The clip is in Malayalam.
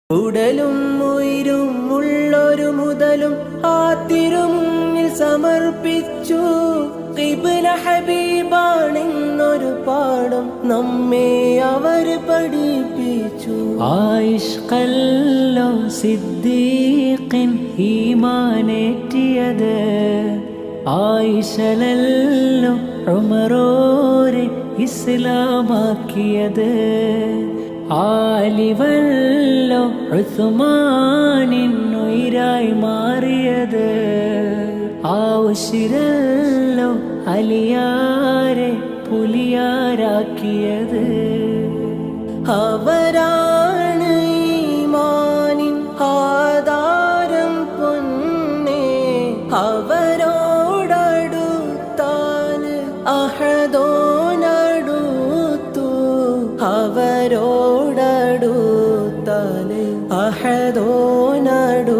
ഉടലും ഉയരും ഉള്ളൊരു മുതലും ആ തിരുമുന്നിൽ സമർപ്പിച്ചു. ഖിബ്ല ഹബീബാണെന്നൊരു പാഠം നമ്മെ അവർ പഠിപ്പിച്ചു. ആയിഷ്കല്ലോ സിദ്ദീഖിൻ ഈമാനേറ്റിയത്, ആയിഷലല്ലോ ഉമറോരെ ഇസ്ലാമാക്കിയത്, ആലിവല്ലോ ഉസ്മാനിൻ ഉയിരായി മാറിയത്, ആവശ്യരല്ലോ അലിയാരെ പുലിയാരാക്കിയത്. അവരാണ് ഈമാനിൻ ആധാരം പൊന്നേ, അവരോടടുത്താൽ അഹദോനടുത്തു, അവരോടടുത്താൽ അഹദോനടുത്തു.